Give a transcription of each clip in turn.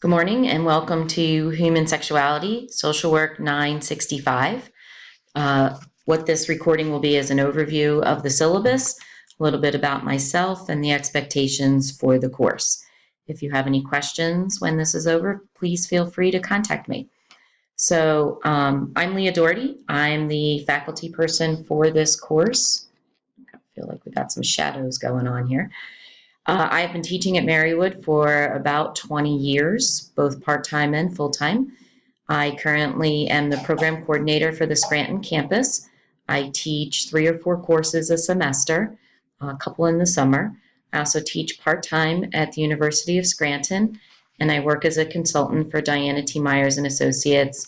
Good morning and welcome to Human Sexuality, Social Work 965. What this recording will be is an overview of the syllabus, a little bit about myself and the expectations for the course. If you have any questions when this is over, please feel free to contact me. So I'm Leah Doherty. I'm the faculty person for this course. I feel like we got some shadows going on here. I've been teaching at Marywood for about 20 years, both part-time and full-time. I currently am the program coordinator for the Scranton campus. I teach 3 or 4 courses a semester, a couple in the summer. I also teach part-time at the University of Scranton, and I work as a consultant for Diana T. Myers and Associates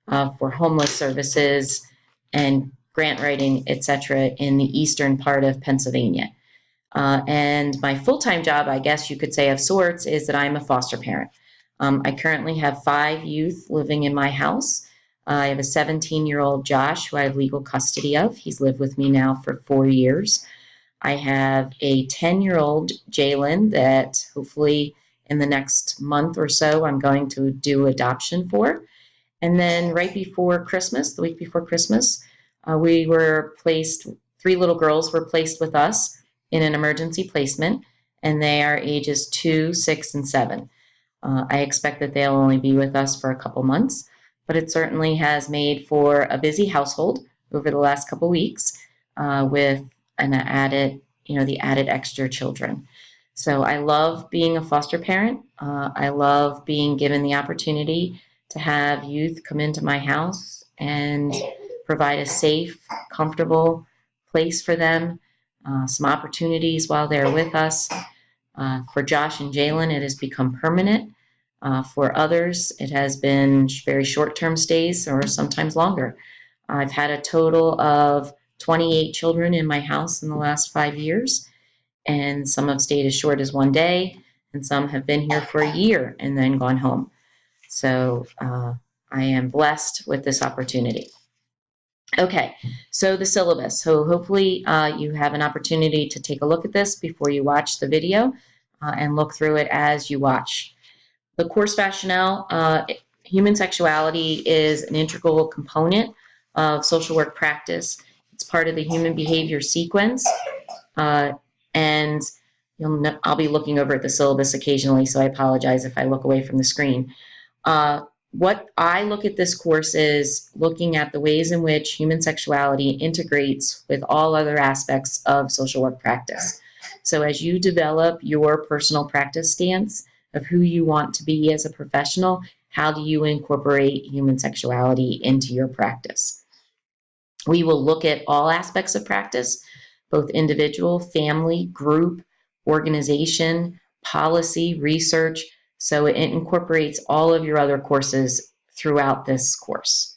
for homeless services and grant writing, etc., in the eastern part of Pennsylvania. And my full-time job, I guess you could say of sorts, is that I'm a foster parent. I currently have 5 youth living in my house. I have a 17-year-old Josh who I have legal custody of. He's lived with me now for 4 years. I have a 10-year-old Jalen that hopefully in the next month or so I'm going to do adoption for. And then right before Christmas, the week before Christmas, we were placed, 3 little girls were placed with us in an emergency placement, and they are ages 2, 6, and 7. I expect that they'll only be with us for a couple months, but it certainly has made for a busy household over the last couple weeks with an added, the added extra children. So I love being a foster parent. I love being given the opportunity to have youth come into my house and provide a safe, comfortable place for them, some opportunities while they're with us. For Josh and Jalen, it has become permanent. For others, it has been very short-term stays or sometimes longer. I've had a total of 28 children in my house in the last 5 years, and some have stayed as short as 1 day, and some have been here for a year and then gone home. So I am blessed with this opportunity. Okay, so the syllabus. So hopefully you have an opportunity to take a look at this before you watch the video and look through it as you watch. The course rationale, human sexuality is an integral component of social work practice. It's part of the human behavior sequence, and I'll be looking over at the syllabus occasionally, so I apologize if I look away from the screen. What I look at this course is looking at the ways in which human sexuality integrates with all other aspects of social work practice. So as you develop your personal practice stance of who you want to be as a professional, how do you incorporate human sexuality into your practice? We will look at all aspects of practice, both individual, family, group, organization, policy, research. So it incorporates all of your other courses throughout this course.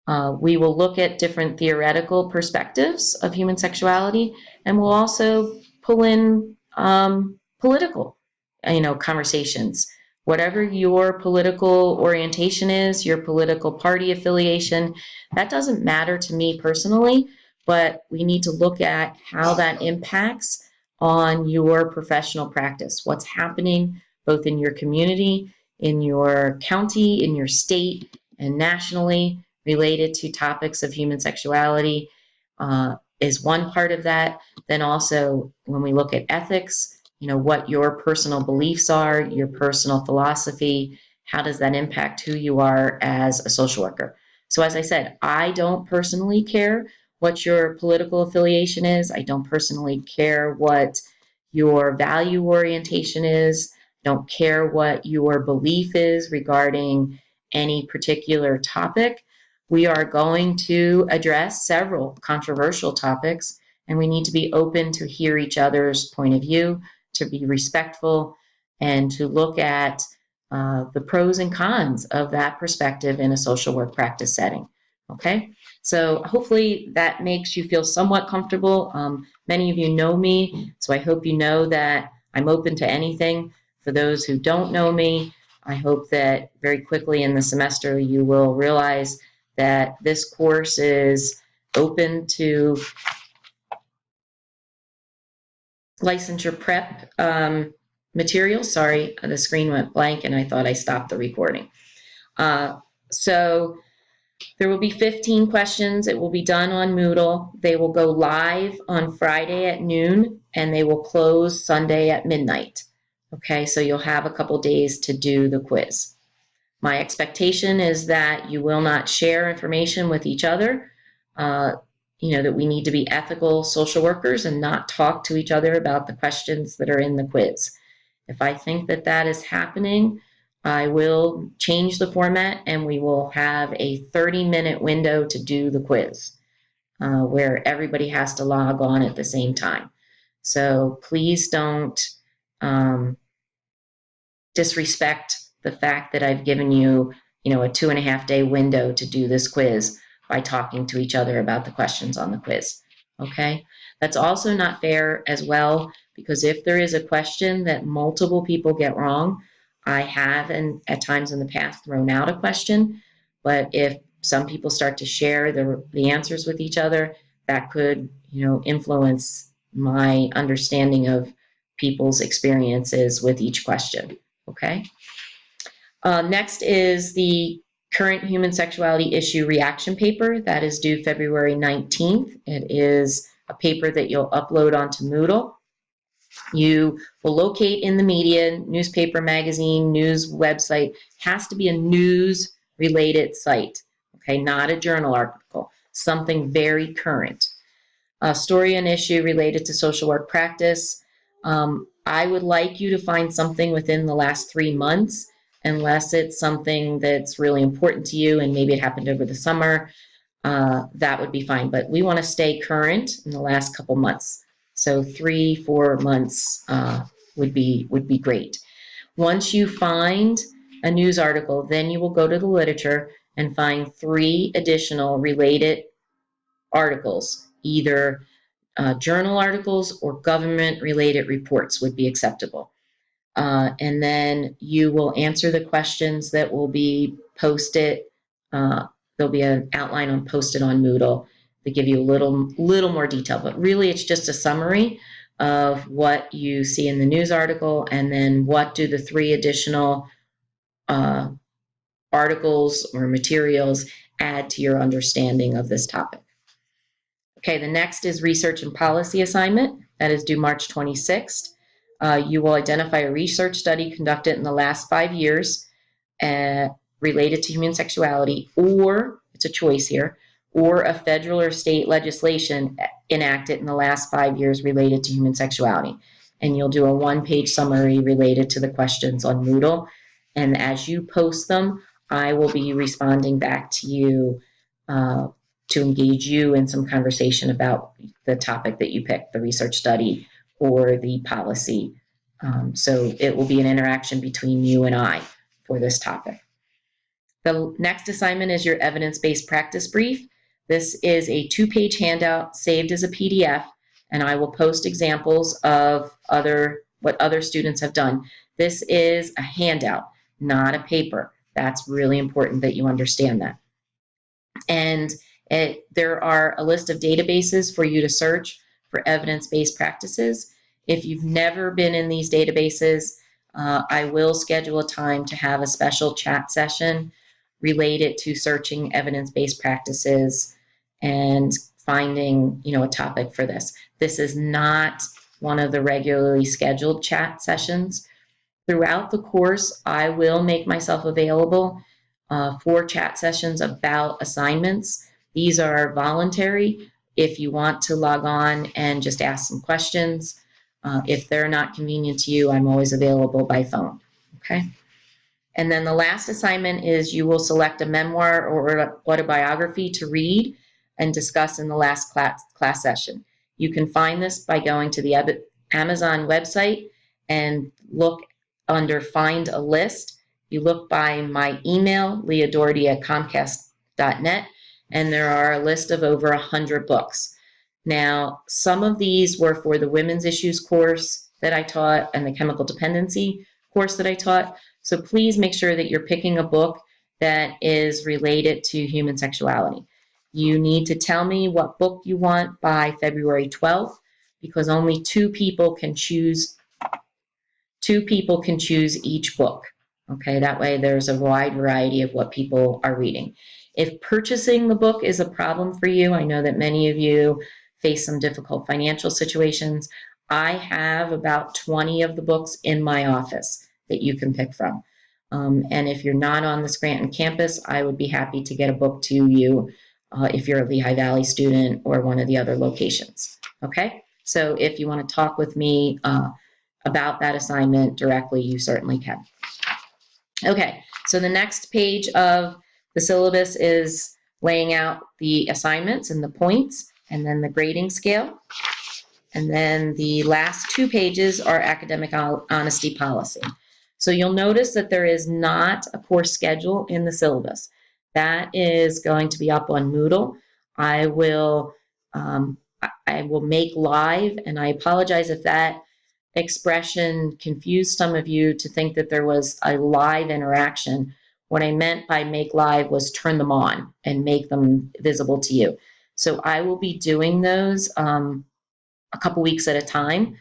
We will look at different theoretical perspectives of human sexuality, and we'll also pull in political, conversations. Whatever your political orientation is, your political party affiliation, that doesn't matter to me personally, but we need to look at how that impacts on your professional practice, what's happening both in your community, in your county, in your state, and nationally related to topics of human sexuality is one part of that. Then also when we look at ethics, what your personal beliefs are, your personal philosophy, how does that impact who you are as a social worker? So as I said, I don't personally care what your political affiliation is. I don't personally care what your value orientation is. Don't care what your belief is regarding any particular topic. We are going to address several controversial topics, and we need to be open to hear each other's point of view, to be respectful, and to look at the pros and cons of that perspective in a social work practice setting. Okay, so hopefully that makes you feel somewhat comfortable. Many of you know me, so I hope you know that I'm open to anything. For those who don't know me, I hope that very quickly in the semester you will realize that this course is open to licensure prep materials. Sorry, the screen went blank and I thought I stopped the recording. So there will be 15 questions. It will be done on Moodle. They will go live on Friday at noon and they will close Sunday at midnight. Okay, so you'll have a couple days to do the quiz. My expectation is that you will not share information with each other. That we need to be ethical social workers and not talk to each other about the questions that are in the quiz. If I think that that is happening, I will change the format and we will have a 30-minute window to do the quiz where everybody has to log on at the same time. So please don't disrespect the fact that I've given you, a 2.5-day window to do this quiz by talking to each other about the questions on the quiz. Okay? That's also not fair as well, because if there is a question that multiple people get wrong, I have, and at times in the past, thrown out a question, but if some people start to share the answers with each other, that could, influence my understanding of people's experiences with each question. Okay. Next is the current human sexuality issue reaction paper that is due February 19th. It is a paper that you'll upload onto Moodle. You will locate in the media, newspaper, magazine, news website. Has to be a news-related site, okay, not a journal article, something very current. A story and issue related to social work practice. I would like you to find something within the last 3 months, unless it's something that's really important to you and maybe it happened over the summer. That would be fine, but we want to stay current in the last couple months. So 3-4 months would be great. Once you find a news article, then you will go to the literature and find 3 additional related articles, either journal articles or government-related reports would be acceptable. And then you will answer the questions that will be posted. There'll be an outline posted on Moodle to give you a little more detail, but really it's just a summary of what you see in the news article and then what do the 3 additional articles or materials add to your understanding of this topic. Okay, the next is research and policy assignment. That is due March 26th. You will identify a research study conducted in the last 5 years related to human sexuality, or, it's a choice here, or a federal or state legislation enacted in the last 5 years related to human sexuality. And you'll do a 1-page summary related to the questions on Moodle. And as you post them, I will be responding back to you to engage you in some conversation about the topic that you picked, the research study or the policy. So it will be an interaction between you and I for this topic. The next assignment is your evidence-based practice brief. This is a 2-page handout saved as a PDF, and I will post examples of what other students have done. This is a handout, not a paper. That's really important that you understand that. And there are a list of databases for you to search for evidence-based practices. If you've never been in these databases, I will schedule a time to have a special chat session related to searching evidence-based practices and finding, a topic for this. This is not one of the regularly scheduled chat sessions. Throughout the course, I will make myself available for chat sessions about assignments. These are voluntary if you want to log on and just ask some questions. If they're not convenient to you, I'm always available by phone, okay? And then the last assignment is you will select a memoir or autobiography to read and discuss in the last class session. You can find this by going to the Amazon website and look under Find a List. You look by my email, leahdoherty@comcast.net, and there are a list of over 100 books. Now, some of these were for the women's issues course that I taught and the chemical dependency course that I taught. So please make sure that you're picking a book that is related to human sexuality. You need to tell me what book you want by February 12th, because only 2 people can choose 2 people can choose each book. Okay, that way there's a wide variety of what people are reading. If purchasing the book is a problem for you, I know that many of you face some difficult financial situations. I have about 20 of the books in my office that you can pick from. And if you're not on the Scranton campus, I would be happy to get a book to you if you're a Lehigh Valley student or one of the other locations. Okay, so if you want to talk with me about that assignment directly, you certainly can. Okay, so the next page of the syllabus is laying out the assignments and the points, and then the grading scale. And then the last 2 pages are academic honesty policy. So you'll notice that there is not a course schedule in the syllabus. That is going to be up on Moodle. I will make live, and I apologize if that expression confused some of you to think that there was a live interaction. What I meant by make live was turn them on and make them visible to you. So I will be doing those a couple weeks at a time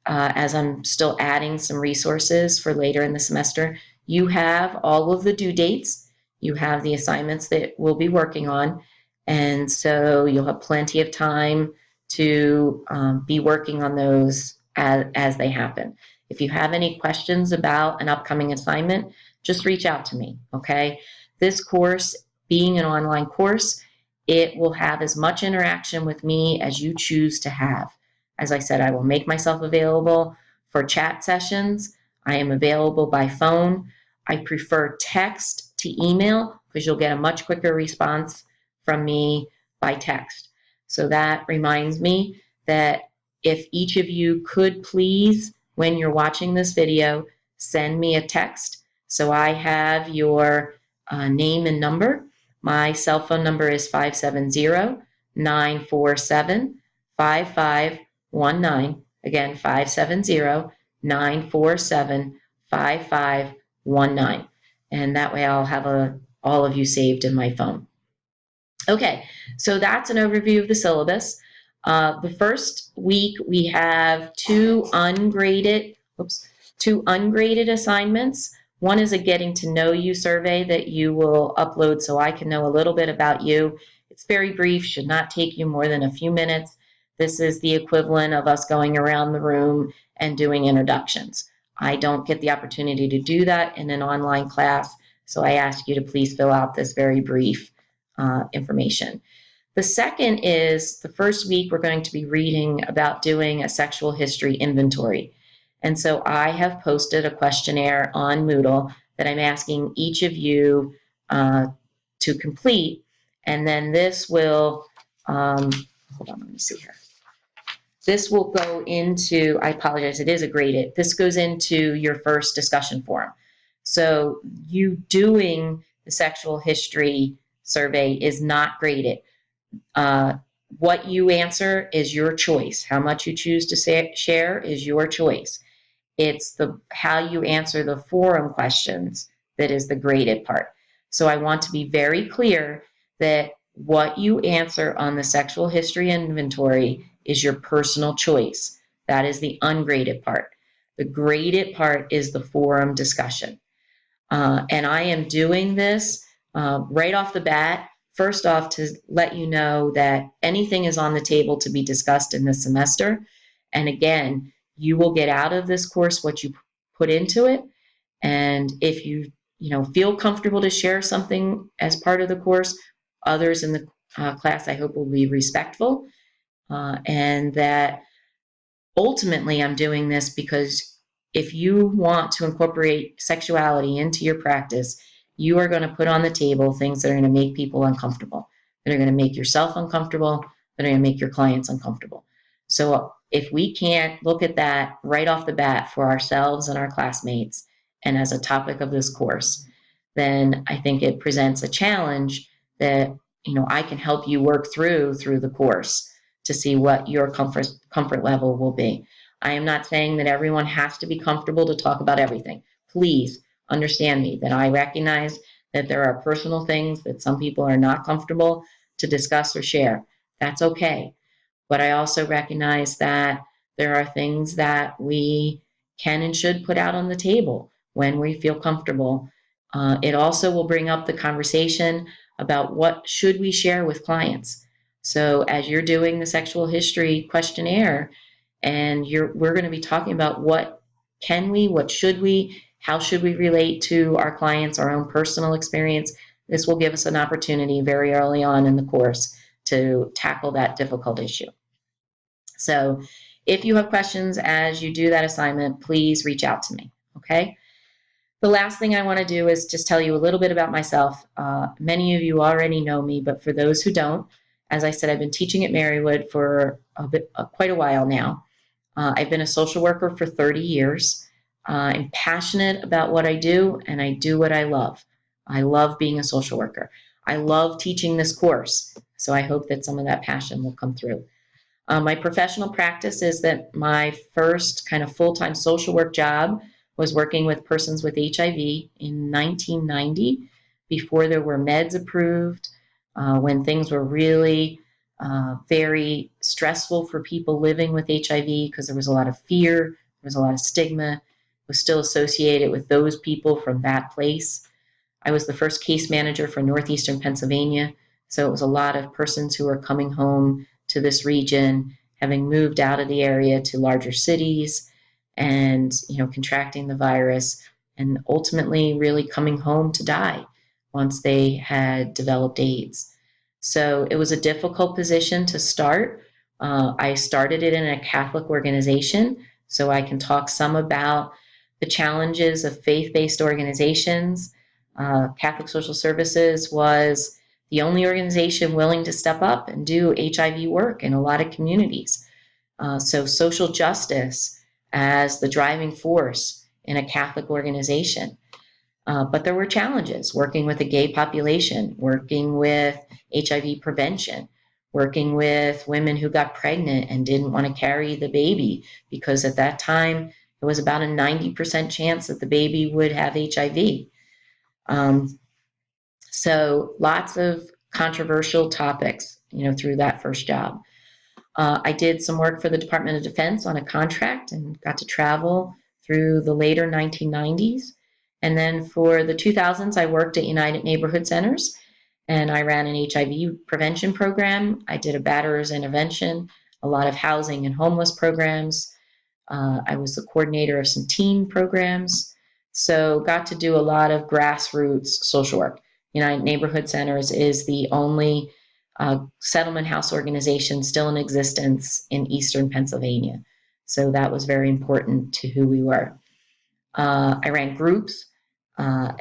as I'm still adding some resources for later in the semester. You have all of the due dates. You have the assignments that we'll be working on. And so you'll have plenty of time to be working on those as they happen. If you have any questions about an upcoming assignment, just reach out to me, okay? This course, being an online course, it will have as much interaction with me as you choose to have. As I said, I will make myself available for chat sessions. I am available by phone. I prefer text to email because you'll get a much quicker response from me by text. So that reminds me that if each of you could please, when you're watching this video, send me a text so I have your name and number. My cell phone number is 570-947-5519. Again, 570-947-5519. And that way I'll have all of you saved in my phone. Okay, so that's an overview of the syllabus. The first week we have two ungraded assignments. One is a getting to know you survey that you will upload so I can know a little bit about you. It's very brief, should not take you more than a few minutes. This is the equivalent of us going around the room and doing introductions. I don't get the opportunity to do that in an online class, so I ask you to please fill out this very brief information. The second is the first week we're going to be reading about doing a sexual history inventory. And so I have posted a questionnaire on Moodle that I'm asking each of you to complete. And then this will, hold on, let me see here. This will go into, I apologize, it is a graded. This goes into your first discussion forum. So you doing the sexual history survey is not graded. What you answer is your choice. How much you choose to share is your choice. It's how you answer the forum questions that is the graded part. So I want to be very clear that what you answer on the sexual history inventory is your personal choice. That is the ungraded part. The graded part is the forum discussion. And I am doing this right off the bat. First off, to let you know that anything is on the table to be discussed in this semester. And again, you will get out of this course what you put into it. And if you feel comfortable to share something as part of the course, others in the class, I hope, will be respectful. And that ultimately I'm doing this because if you want to incorporate sexuality into your practice, you are going to put on the table things that are going to make people uncomfortable, that are going to make yourself uncomfortable, that are going to make your clients uncomfortable. So if we can't look at that right off the bat for ourselves and our classmates and as a topic of this course, then I think it presents a challenge that I can help you work through the course to see what your comfort level will be. I am not saying that everyone has to be comfortable to talk about everything. Please understand me that I recognize that there are personal things that some people are not comfortable to discuss or share. That's okay. But I also recognize that there are things that we can and should put out on the table when we feel comfortable. It also will bring up the conversation about what should we share with clients. So as you're doing the sexual history questionnaire, and we're going to be talking about what can we, what should we, how should we relate to our clients, our own personal experience. This will give us an opportunity very early on in the course to tackle that difficult issue. So if you have questions as you do that assignment, please reach out to me, okay? The last thing I want to do is just tell you a little bit about myself. Many of you already know me, but for those who don't, as I said, I've been teaching at Marywood for quite a while now. I've been a social worker for 30 years. I'm passionate about what I do, and I do what I love. I love being a social worker. I love teaching this course, so I hope that some of that passion will come through. My professional practice is that my first kind of full-time social work job was working with persons with HIV in 1990, before there were meds approved, when things were really very stressful for people living with HIV because there was a lot of fear, there was a lot of stigma, it was still associated with those people from that place. I was the first case manager for Northeastern Pennsylvania, so it was a lot of persons who were coming home to this region, having moved out of the area to larger cities and, contracting the virus and ultimately really coming home to die once they had developed AIDS. So it was a difficult position to start. I started it in a Catholic organization, so I can talk some about the challenges of faith-based organizations. Catholic Social Services was the only organization willing to step up and do HIV work in a lot of communities. So social justice as the driving force in a Catholic organization. But there were challenges working with the gay population, working with HIV prevention, working with women who got pregnant and didn't want to carry the baby because at that time it was about a 90% chance that the baby would have HIV. So lots of controversial topics, through that first job. I did some work for the Department of Defense on a contract and got to travel through the later 1990s. And then for the 2000s, I worked at United Neighborhood Centers, and I ran an HIV prevention program. I did a batterers intervention, a lot of housing and homeless programs. I was the coordinator of some teen programs. So got to do a lot of grassroots social work. United Neighborhood Centers is the only settlement house organization still in existence in Eastern Pennsylvania. So that was very important to who we were. I ran groups.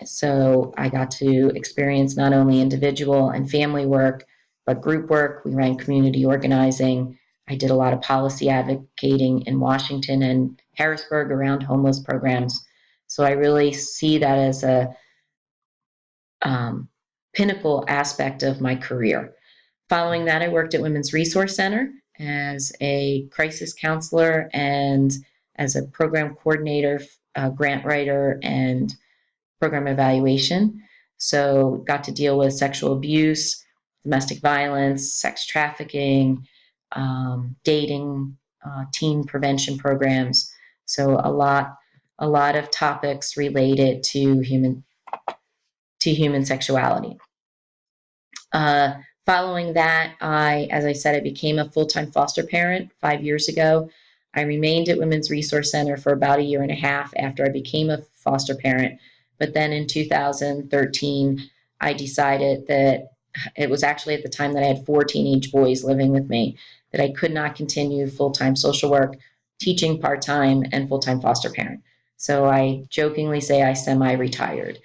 So I got to experience not only individual and family work, but group work. We ran community organizing. I did a lot of policy advocating in Washington and Harrisburg around homeless programs. So I really see that as a pinnacle aspect of my career. Following that, I worked at Women's Resource Center as a crisis counselor and as a program coordinator, grant writer, and program evaluation. So got to deal with sexual abuse, domestic violence, sex trafficking, dating, teen prevention programs. So a lot of topics related to human sexuality. Following that, as I said, I became a full-time foster parent 5 years ago. I remained at Women's Resource Center for about a year and a half after I became a foster parent. But then in 2013, I decided that it was actually at the time that I had 4 teenage boys living with me, that I could not continue full-time social work, teaching part-time, and full-time foster parent. So I jokingly say I semi-retired.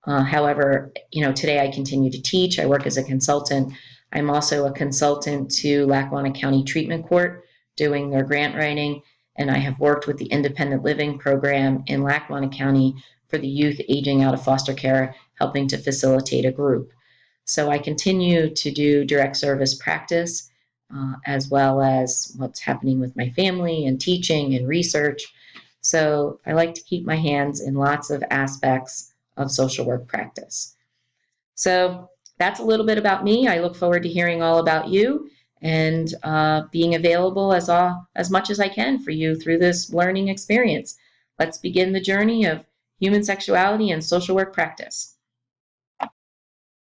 However, today I continue to teach. I work as a consultant. I'm also a consultant to Lackawanna County Treatment Court, doing their grant writing, and I have worked with the Independent Living Program in Lackawanna County for the youth aging out of foster care, helping to facilitate a group. So I continue to do direct service practice, as well as what's happening with my family and teaching and research. So I like to keep my hands in lots of aspects of social work practice. So that's a little bit about me. I look forward to hearing all about you and being available as much as I can for you through this learning experience. Let's begin the journey of human sexuality and social work practice.